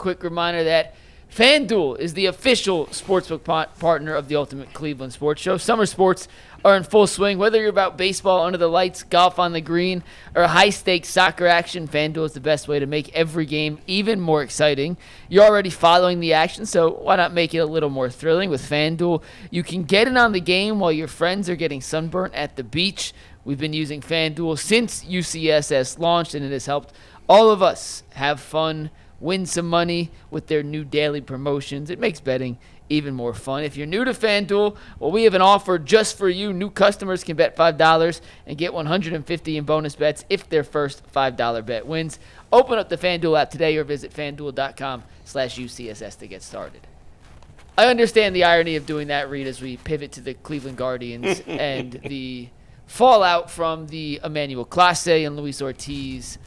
quick reminder that FanDuel is the official sportsbook partner of the Ultimate Cleveland Sports Show. Summer sports are in full swing. Whether you're about baseball under the lights, golf on the green, or high-stakes soccer action, FanDuel is the best way to make every game even more exciting. You're already following the action, so why not make it a little more thrilling? With FanDuel, you can get in on the game while your friends are getting sunburnt at the beach. We've been using FanDuel since UCSS launched, and it has helped all of us have fun, win some money with their new daily promotions. It makes betting even more fun. If you're new to FanDuel, well, we have an offer just for you. New customers can bet $5 and get $150 in bonus bets if their first $5 bet wins. Open up the FanDuel app today or visit FanDuel.com/UCSS to get started. I understand the irony of doing that, Reed, as we pivot to the Cleveland Guardians and the fallout from the Emmanuel Clase and Luis Ortiz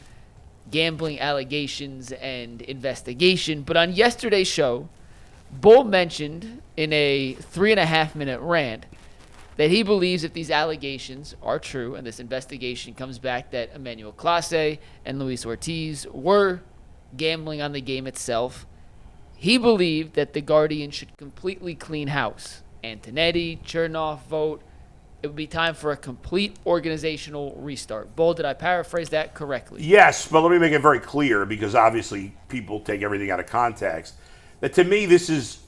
gambling allegations and investigation. But on yesterday's show, Bull mentioned in a 3.5-minute rant that he believes if these allegations are true and this investigation comes back that Emmanuel Clase and Luis Ortiz were gambling on the game itself, he believed that the Guardians should completely clean house. Antonetti, Chernoff, vote. It would be time for a complete organizational restart. Bull, did I paraphrase that correctly? Yes, but let me make it very clear, because obviously people take everything out of context, that to me this is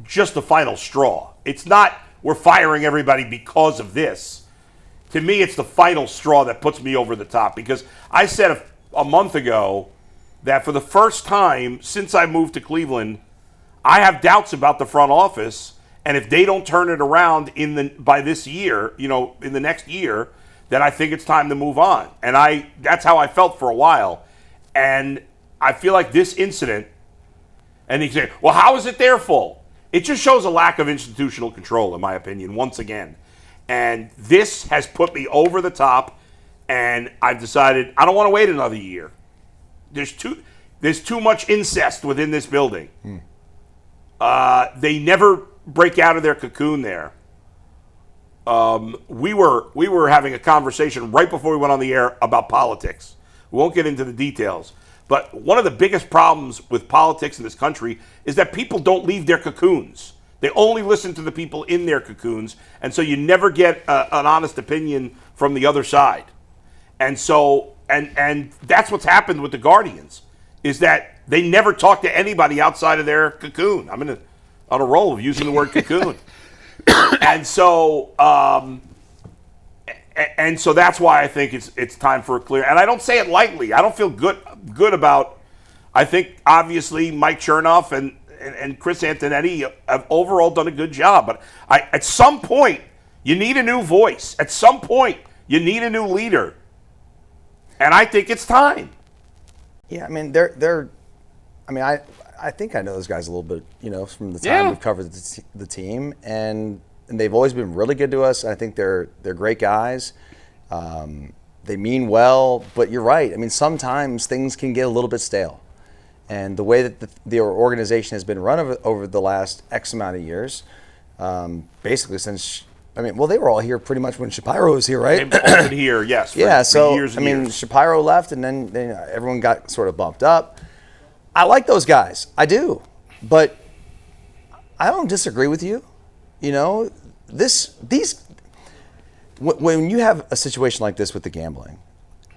just the final straw. It's not we're firing everybody because of this. To me, it's the final straw that puts me over the top, because I said a month ago that for the first time since I moved to Cleveland, I have doubts about the front office. And if they don't turn it around by this year, in the next year, then I think it's time to move on. And that's how I felt for a while. And I feel like this incident, and you say, well, how is it their fault? It just shows a lack of institutional control, in my opinion, once again. And this has put me over the top, and I've decided I don't want to wait another year. There's too much incest within this building. They never break out of their cocoon there. We were having a conversation right before we went on the air about politics. We won't get into the details. But one of the biggest problems with politics in this country is that people don't leave their cocoons. They only listen to the people in their cocoons, and so you never get an honest opinion from the other side. And so, and that's what's happened with the Guardians, is that they never talk to anybody outside of their cocoon. I'm on a roll of using the word cocoon. And so that's why I think it's time for a clear. And I don't say it lightly. I don't feel good about. I think obviously Mike Chernoff and Chris Antonetti have overall done a good job. But at some point you need a new voice. At some point you need a new leader. And I think it's time. Yeah, I mean they're. I mean I think I know those guys a little bit, from the time we've covered the team, and they've always been really good to us. I think they're great guys. They mean well, but you're right. I mean, sometimes things can get a little bit stale, and the way that the organization has been run over the last X amount of years, basically since. they were all here pretty much when Shapiro was here, right? They've all been here, yes. For years and years. Shapiro left, and then everyone got sort of bumped up. I like those guys. I do. But I don't disagree with you. When you have a situation like this with the gambling,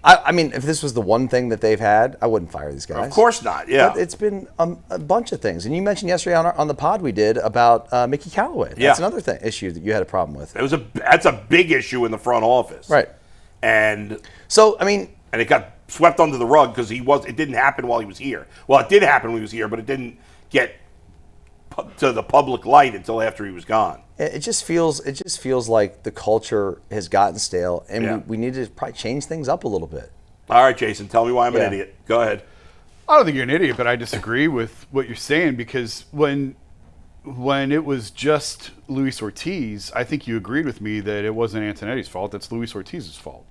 if this was the one thing that they've had, I wouldn't fire these guys. Of course not, yeah. But it's been a bunch of things. And you mentioned yesterday on the pod we did about Mickey Callaway. That's another issue that you had a problem with. That's a big issue in the front office. Right. And so, and it got swept under the rug because it didn't happen while he was here. Well, it did happen when he was here, but it didn't get to the public light until after he was gone. It just feels like the culture has gotten stale, and we need to probably change things up a little bit. All right, Jason, tell me why I'm an idiot. Go ahead. I don't think you're an idiot, but I disagree with what you're saying, because when it was just Luis Ortiz, I think you agreed with me that it wasn't Antonetti's fault. That's Luis Ortiz's fault.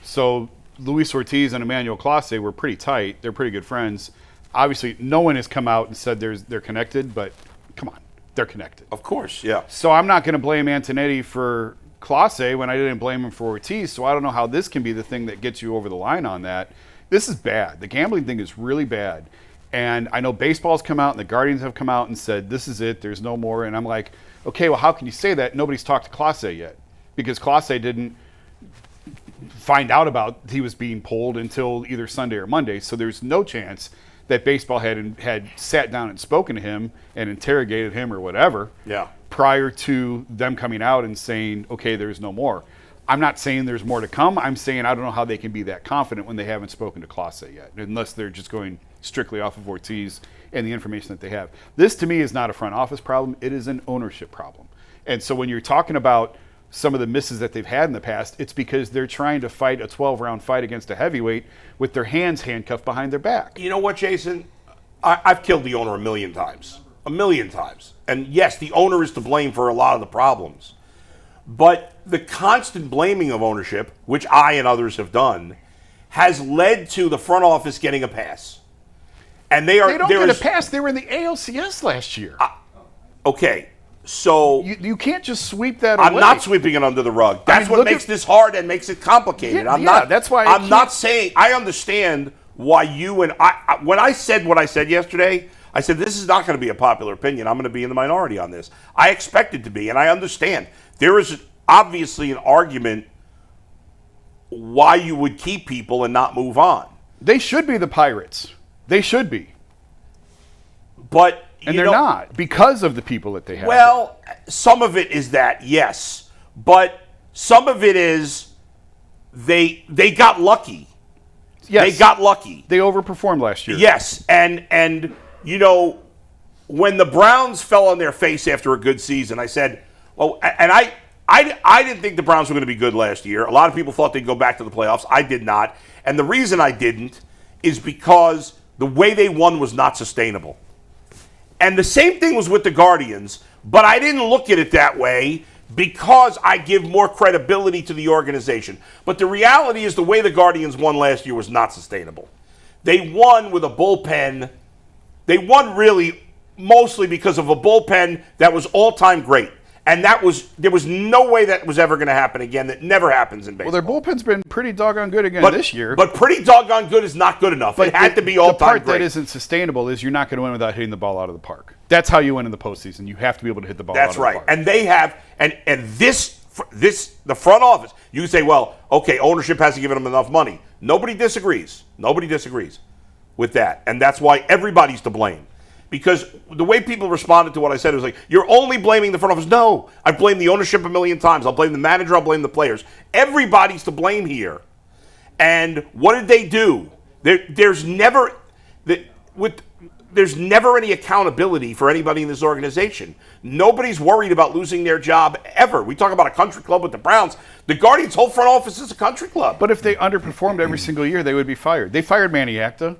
So Luis Ortiz and Emmanuel Clase were pretty tight. They're pretty good friends. Obviously, no one has come out and said they're connected, but come on, they're connected. Of course, yeah. So I'm not going to blame Antonetti for Clase when I didn't blame him for Ortiz, so I don't know how this can be the thing that gets you over the line on that. This is bad. The gambling thing is really bad. And I know baseball's come out and the Guardians have come out and said, this is it, there's no more. And I'm like, okay, well, how can you say that? Nobody's talked to Clase yet, because Clase didn't find out about he was being pulled until either Sunday or Monday. So there's no chance that baseball had sat down and spoken to him and interrogated him or whatever prior to them coming out and saying, okay, there's no more. I'm not saying there's more to come. I'm saying I don't know how they can be that confident when they haven't spoken to Clase yet, unless they're just going strictly off of Ortiz and the information that they have. This, to me, is not a front office problem. It is an ownership problem. And so when you're talking about some of the misses that they've had in the past, it's because they're trying to fight a 12-round fight against a heavyweight with their hands handcuffed behind their back. You know what, Jason? I've killed the owner a million times. A million times. And yes, the owner is to blame for a lot of the problems. But the constant blaming of ownership, which I and others have done, has led to the front office getting a pass. And they don't get a pass. They were in the ALCS last year. Okay, so you can't just sweep that away. I'm not sweeping it under the rug. That's what makes this hard and makes it complicated. That's why I'm not saying I understand why you and I. When I said what I said yesterday, I said this is not going to be a popular opinion. I'm going to be in the minority on this. I expect it to be, and I understand there is obviously an argument why you would keep people and not move on. They should be the Pirates. They should be. But and they're not, because of the people that they have. Well, some of it is that, yes. But some of it is they got lucky. Yes. They got lucky. They overperformed last year. Yes. And you know, when the Browns fell on their face after a good season, I said, well, and I didn't think the Browns were going to be good last year. A lot of people thought they'd go back to the playoffs. I did not. And the reason I didn't is because the way they won was not sustainable. And the same thing was with the Guardians, but I didn't look at it that way because I give more credibility to the organization. But the reality is the way the Guardians won last year was not sustainable. They won with a bullpen. They won really mostly because of a bullpen that was all-time great. And there was no way that was ever going to happen again. That never happens in baseball. Well, their bullpen's been pretty doggone good again this year. But pretty doggone good is not good enough. It had to be all-time great. The part that isn't sustainable is you're not going to win without hitting the ball out of the park. That's how you win in the postseason. You have to be able to hit the ball out of the park. That's right. And they have, and this, the front office, you can say, well, okay, ownership hasn't given them enough money. Nobody disagrees. Nobody disagrees with that. And that's why everybody's to blame. Because the way people responded to what I said was like, you're only blaming the front office. No, I've blamed the ownership a million times. I'll blame the manager. I'll blame the players. Everybody's to blame here. And what did they do? There's never any accountability for anybody in this organization. Nobody's worried about losing their job ever. We talk about a country club with the Browns. The Guardians' whole front office is a country club. But if they underperformed every single year, they would be fired. They fired Manny Acta.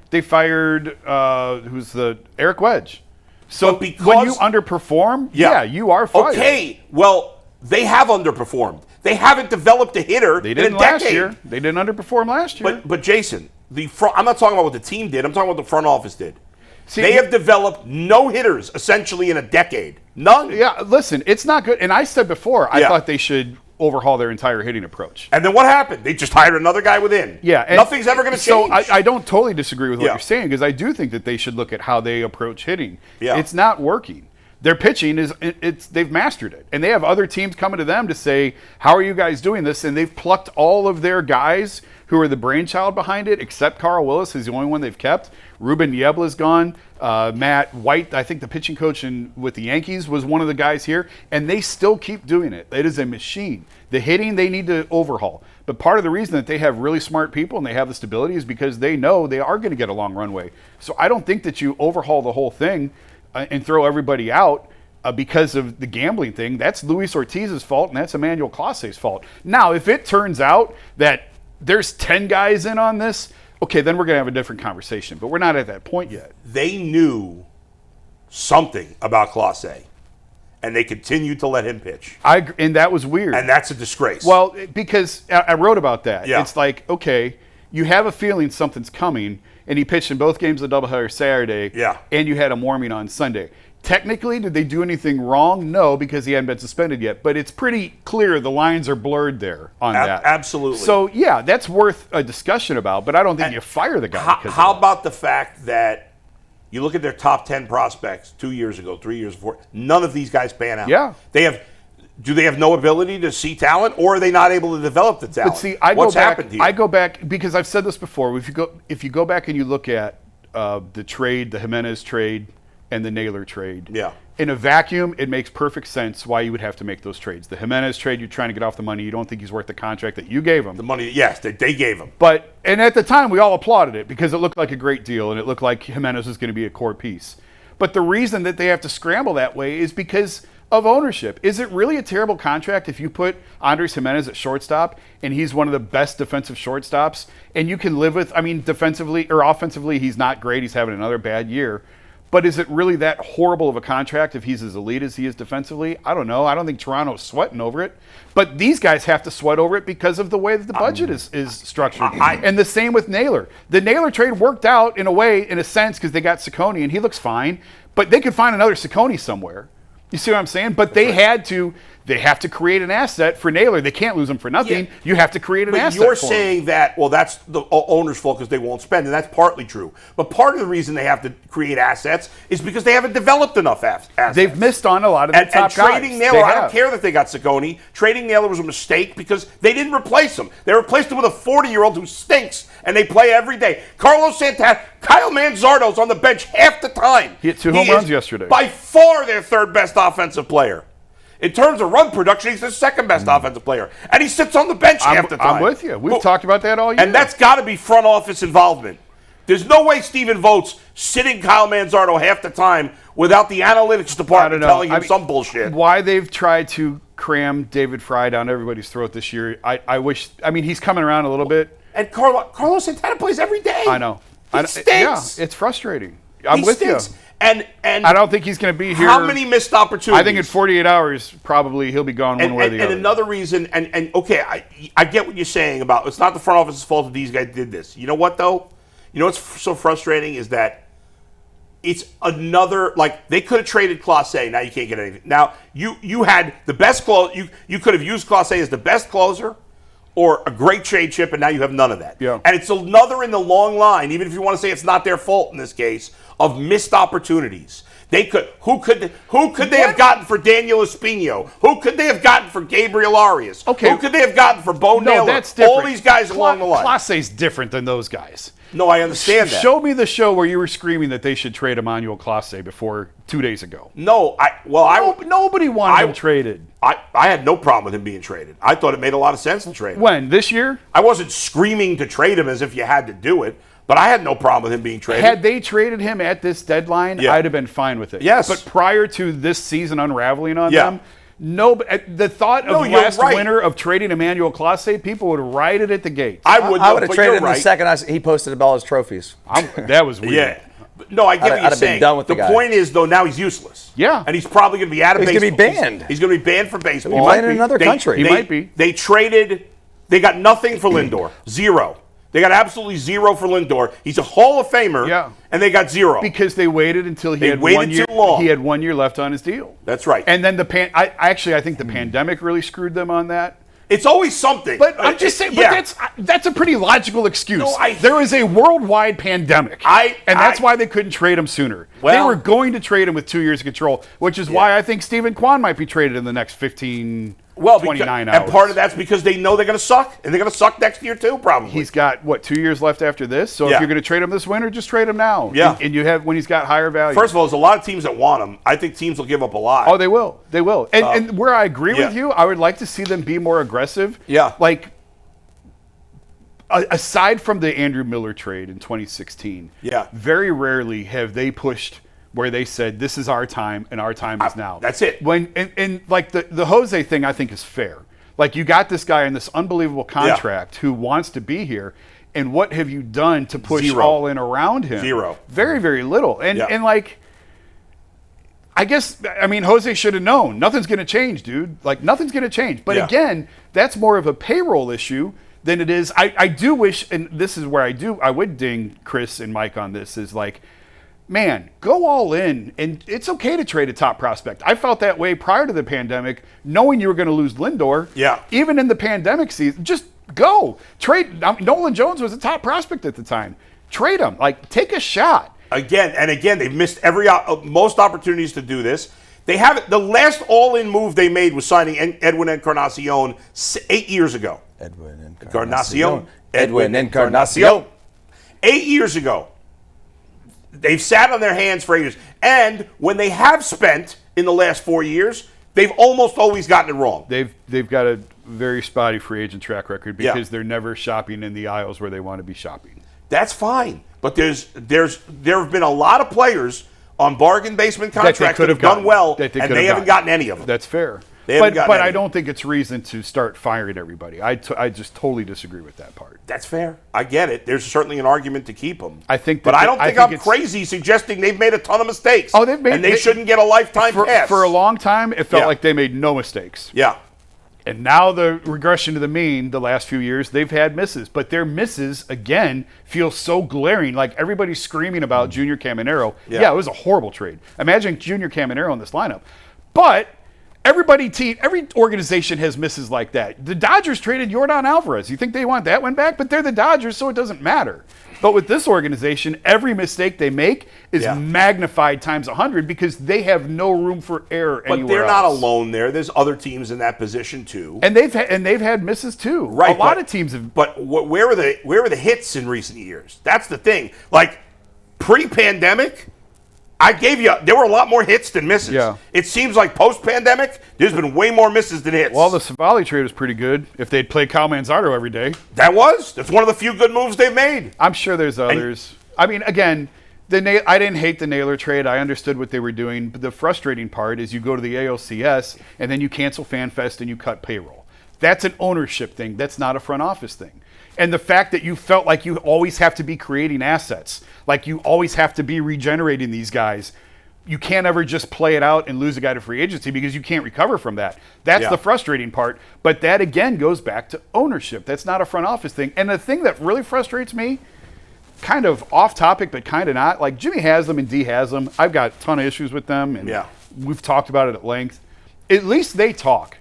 They fired Eric Wedge. So when you underperform, you are fired. Okay, well, they have underperformed. They haven't developed a hitter in a decade. Last year. They didn't underperform last year. But Jason, I'm not talking about what the team did. I'm talking about what the front office did. They have developed no hitters essentially in a decade. None. Yeah, listen, it's not good. And I said before, I thought they should overhaul their entire hitting approach. And then what happened? They just hired another guy within. Yeah. Nothing's ever going to change. So I don't totally disagree with what you're saying, because I do think that they should look at how they approach hitting. Yeah. It's not working. Their pitching they've mastered it. And they have other teams coming to them to say, how are you guys doing this? And they've plucked all of their guys who are the brainchild behind it, except Carl Willis is the only one they've kept. Ruben Niebla's gone. Matt White, I think the pitching coach with the Yankees, was one of the guys here, and they still keep doing it. It is a machine. The hitting they need to overhaul. But part of the reason that they have really smart people and they have the stability is because they know they are going to get a long runway. So I don't think that you overhaul the whole thing and throw everybody out because of the gambling thing. That's Luis Ortiz's fault, and that's Emmanuel Clase's fault. Now, if it turns out that there's 10 guys in on this, okay, then we're going to have a different conversation. But we're not at that point yet. They knew something about Clase, and they continued to let him pitch. And that was weird. And that's a disgrace. Well, because I wrote about that. Yeah. It's like, okay, you have a feeling something's coming, and he pitched in both games of the doubleheader Saturday, and you had him warming on Sunday. Technically, did they do anything wrong? No, because he hadn't been suspended yet. But it's pretty clear the lines are blurred there on that. Absolutely. So, yeah, that's worth a discussion about, but I don't think you fire the guy. How about the fact that You look at their top 10 prospects 2 years ago, 3 years before. None of these guys pan out. Yeah. Do they have no ability to see talent, or are they not able to develop the talent? But see, What's happened here? I go back because I've said this before. If you go back and you look at the trade, the Jimenez trade, and the Naylor trade. Yeah. In a vacuum, it makes perfect sense why you would have to make those trades. The Jimenez trade, you're trying to get off the money. You don't think he's worth the contract that you gave him. The money, yes, they gave him. And at the time, we all applauded it because it looked like a great deal and it looked like Jimenez was going to be a core piece. But the reason that they have to scramble that way is because of ownership. Is it really a terrible contract if you put Andres Jimenez at shortstop and he's one of the best defensive shortstops and you can live with, defensively or offensively, he's not great. He's having another bad year. But is it really that horrible of a contract if he's as elite as he is defensively? I don't know. I don't think Toronto's sweating over it. But these guys have to sweat over it because of the way that the budget is structured. And the same with Naylor. The Naylor trade worked out in a sense, because they got Ciccone, and he looks fine. But they could find another Ciccone somewhere. You see what I'm saying? But they have to create an asset for Naylor. They can't lose him for nothing. Yeah. You have to create an asset. But you're saying that, well, that's the owner's fault because they won't spend, and that's partly true. But part of the reason they have to create assets is because they haven't developed enough assets. They've missed on a lot of the top guys. And trading Naylor, I don't care that they got Ciccone. Trading Naylor was a mistake because they didn't replace him. They replaced him with a 40-year-old who stinks, and they play every day. Carlos Santana, Kyle Manzardo's on the bench half the time. He hit 2 home runs yesterday. By far their third best offensive player. In terms of run production, he's the second best offensive player. And he sits on the bench half the time. I'm with you. We've talked about that all year. And that's got to be front office involvement. There's no way Stephen Vogt's sitting Kyle Manzardo half the time without the analytics department telling him some bullshit. Why they've tried to cram David Fry down everybody's throat this year, I wish. He's coming around a little bit. And Carlos Santana plays every day. I know. He stinks. Yeah, it's frustrating. I'm with you. And I don't think he's going to be here. How many missed opportunities? I think in 48 hours, probably he'll be gone one way or the other. And another reason, okay, I get what you're saying about it's not the front office's fault that these guys did this. You know what, though? You know what's so frustrating is that it's another, like, they could have traded Clase. Now you can't get anything. Now, you had the best closer. You could have used Clase as the best closer or a great trade chip, and now you have none of that. Yeah. And it's another in the long line, even if you want to say it's not their fault in this case, of missed opportunities. Who could they have gotten for Daniel Espino? Who could they have gotten for Gabriel Arias? Okay. Who could they have gotten for Bo Naylor? That's different. All these guys along the line. Clase's different than those guys. No, I understand that. Show me the show where you were screaming that they should trade Emmanuel Clase before 2 days ago. No, nobody wanted him traded. I had no problem with him being traded. I thought it made a lot of sense to trade him. When? This year? I wasn't screaming to trade him as if you had to do it, but I had no problem with him being traded. Had they traded him at this deadline, I'd have been fine with it. Yes. But prior to this season unraveling on them, the thought of last winter of trading Emmanuel Clase, people would ride it at the gate. I would have traded him the second he posted all his trophies. That was weird. Yeah. No, I get what you're saying. Done with the point is, though, now he's useless. Yeah. And he's probably going to be out of baseball. He's going to be banned. He's going to be banned from baseball. He's playing in another country. He might be. They got nothing for Lindor. Zero. They got absolutely zero for Lindor. He's a Hall of Famer, and they got zero. Because they waited until he had 1 year. Too long. He had 1 year left on his deal. That's right. And then I think the pandemic really screwed them on that. It's always something. But I'm just saying, that's a pretty logical excuse. No, there is a worldwide pandemic, and that's why they couldn't trade him sooner. They were going to trade him with 2 years of control, which is why I think Stephen Kwan might be traded in the next 29 hours. And part of that's because they know they're going to suck, and they're going to suck next year too, probably. He's got, 2 years left after this? So if you're going to trade him this winter, just trade him now. Yeah. And you have when he's got higher value. First of all, there's a lot of teams that want him. I think teams will give up a lot. Oh, they will. They will. And where I agree with you, I would like to see them be more aggressive. Yeah. Like, aside from the Andrew Miller trade in 2016, very rarely have they pushed where they said, this is our time, and our time is now. That's it. And like the Jose thing, I think is fair. Like, you got this guy in this unbelievable contract who wants to be here, and what have you done to push all in around him? Zero. Very, very little. And like, I guess, Jose should have known. Nothing's going to change, dude. Like, nothing's going to change. But again, that's more of a payroll issue than it is. I do wish, and this is where I would ding Chris and Mike on this, is like, man, go all in, and it's okay to trade a top prospect. I felt that way prior to the pandemic, knowing you were going to lose Lindor. Yeah. Even in the pandemic season, just go. Trade. Nolan Jones was a top prospect at the time. Trade him. Like, take a shot. Again, they've missed most opportunities to do this. They haven't. The last all-in move they made was signing Edwin Encarnacion 8 years ago. Edwin 8 years ago. They've sat on their hands for 8 years. And when they have spent in the last 4 years, they've almost always gotten it wrong. They've got a very spotty free agent track record because they're never shopping in the aisles where they want to be shopping. That's fine. But there have been a lot of players on bargain basement contracts that have done well, and they haven't gotten any of them. That's fair. But I don't think it's reason to start firing everybody. I just totally disagree with that part. That's fair. I get it. There's certainly an argument to keep them. I think, but I don't think I'm crazy suggesting they've made a ton of mistakes. Oh, they shouldn't get a lifetime pass. For a long time, it felt like they made no mistakes. Yeah. And now the regression to the mean, the last few years, they've had misses. But their misses, again, feel so glaring. Like everybody's screaming about Junior Caminero. Yeah, it was a horrible trade. Imagine Junior Caminero in this lineup. But every organization has misses like that. The Dodgers traded Yordan Alvarez. You think they want that one back? But they're the Dodgers, so it doesn't matter. But with this organization, every mistake they make is magnified times 100 because they have no room for error anywhere else. But they're not alone there. There's other teams in that position too. And they've had misses too. Right. A lot of teams have. But where were the hits in recent years? That's the thing. Like pre-pandemic, there were a lot more hits than misses. Yeah. It seems like post-pandemic, there's been way more misses than hits. Well, the Savali trade was pretty good if they'd play Kyle Manzardo every day. That's one of the few good moves they've made. I'm sure there's others. I mean, again, I didn't hate the Naylor trade. I understood what they were doing. But the frustrating part is you go to the ALCS and then you cancel FanFest and you cut payroll. That's an ownership thing. That's not a front office thing. And the fact that you felt like you always have to be creating assets, like you always have to be regenerating these guys. You can't ever just play it out and lose a guy to free agency because you can't recover from that. That's the frustrating part. But that, again, goes back to ownership. That's not a front office thing. And the thing that really frustrates me, kind of off topic but kind of not, like Jimmy Haslam and D Haslam, I've got a ton of issues with them, and we've talked about it at length. At least they talk.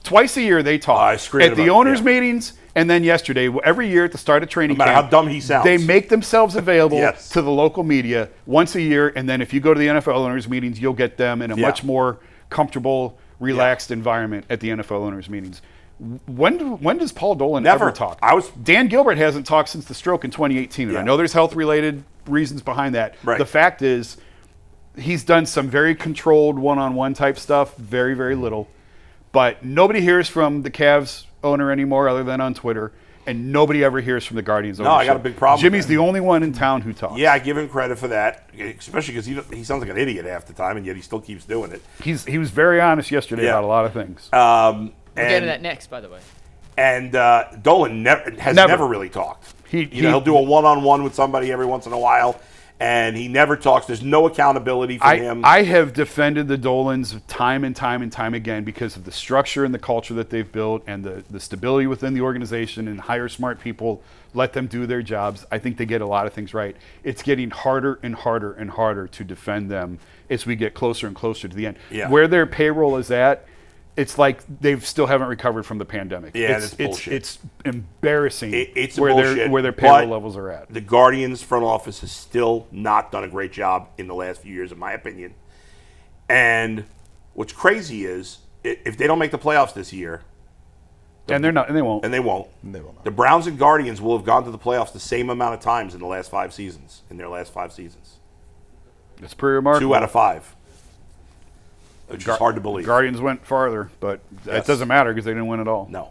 Twice a year they talk. At the owners' meetings. And then yesterday, every year at the start of training camp, no matter how dumb he sounds, they make themselves available to the local media once a year. And then if you go to the NFL owners' meetings, you'll get them in a much more comfortable, relaxed environment at the NFL owners' meetings. When does Paul Dolan ever talk? Dan Gilbert hasn't talked since the stroke in 2018. And I know there's health-related reasons behind that. Right. The fact is, he's done some very controlled one-on-one type stuff, very, very little. But nobody hears from the Cavs owner anymore other than on Twitter, and nobody ever hears from the Guardians owner. No, I got a big problem. Jimmy's the only one in town who talks. Yeah, I give him credit for that, especially because he sounds like an idiot half the time, and yet he still keeps doing it. He was very honest yesterday about a lot of things. We'll get to that next, by the way. And Dolan has never really talked. He'll do a one-on-one with somebody every once in a while, and he never talks. There's no accountability for him. I have defended the Dolans time and time and time again because of the structure and the culture that they've built and the stability within the organization, and hire smart people, let them do their jobs. I think they get a lot of things right. It's getting harder and harder and harder to defend them as we get closer and closer to the end. Yeah. Where their payroll is at, it's like they still haven't recovered from the pandemic. Yeah, that's bullshit. It's embarrassing where their payroll levels are at. The Guardians front office has still not done a great job in the last few years, in my opinion. And what's crazy is if they don't make the playoffs this year, and they won't. They will not. The Browns and Guardians will have gone to the playoffs the same amount of times in their last 5 seasons. That's pretty remarkable. 2 out of 5. Which is hard to believe. Guardians went farther, but it doesn't matter because they didn't win at all. No.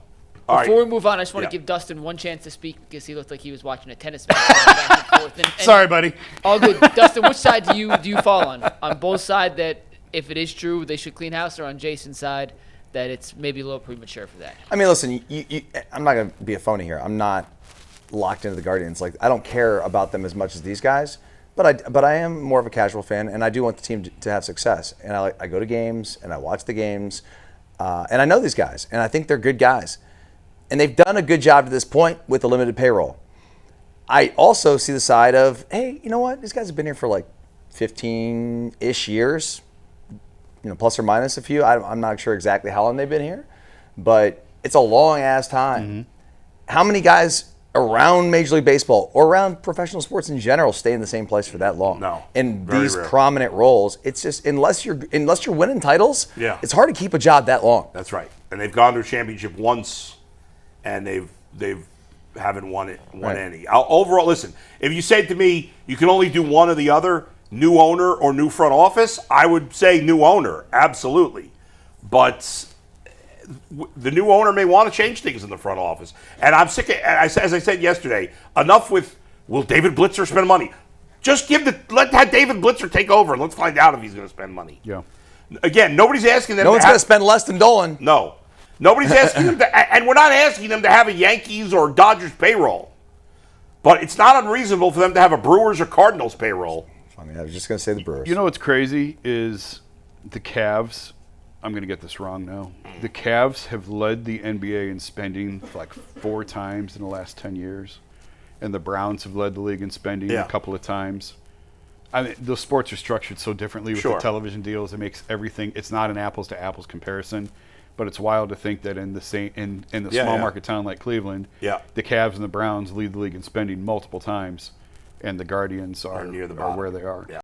Before we move on, I just want to give Dustin one chance to speak because he looked like he was watching a tennis match back and forth. And sorry, buddy. All good. Dustin, which side do you fall on? On both sides that if it is true they should clean house, or on Jason's side that it's maybe a little premature for that? I mean, listen, I'm not going to be a phony here. I'm not locked into the Guardians. Like, I don't care about them as much as these guys. But I am more of a casual fan, and I do want the team to have success. And I go to games, and I watch the games, and I know these guys, and I think they're good guys. And they've done a good job to this point with the limited payroll. I also see the side of, hey, you know what? These guys have been here for like 15-ish years, plus or minus a few. I'm not sure exactly how long they've been here, but it's a long-ass time. Mm-hmm. How many guys around Major League Baseball or around professional sports in general stay in the same place for that long. No, in very these rare. prominent roles, it's just unless you're winning titles, Yeah. it's hard to keep a job that long. That's right. And they've gone to a championship once, and they've haven't won Right. any. Overall, listen, if you said to me you can only do one or the other, new owner or new front office, I would say new owner, absolutely. But the new owner may want to change things in the front office. And I'm sick of, as I said yesterday, enough with, will David Blitzer spend money? Just let David Blitzer take over, and let's find out if he's going to spend money. Yeah. Again, nobody's asking them No one's going to spend less than Dolan. No. Nobody's asking them to, and we're not asking them to have a Yankees or Dodgers payroll. But it's not unreasonable for them to have a Brewers or Cardinals payroll. I mean, I was just going to say the Brewers. You know what's crazy is the Cavs. I'm going to get this wrong now. The Cavs have led the NBA in spending like 4 times in the last 10 years. And the Browns have led the league in spending a couple of times. I mean, those sports are structured so differently with the television deals. It makes everything, it's not an apples to apples comparison. But it's wild to think that in the small market town like Cleveland, the Cavs and the Browns lead the league in spending multiple times, and the Guardians are near the are bottom. where they are. Yeah.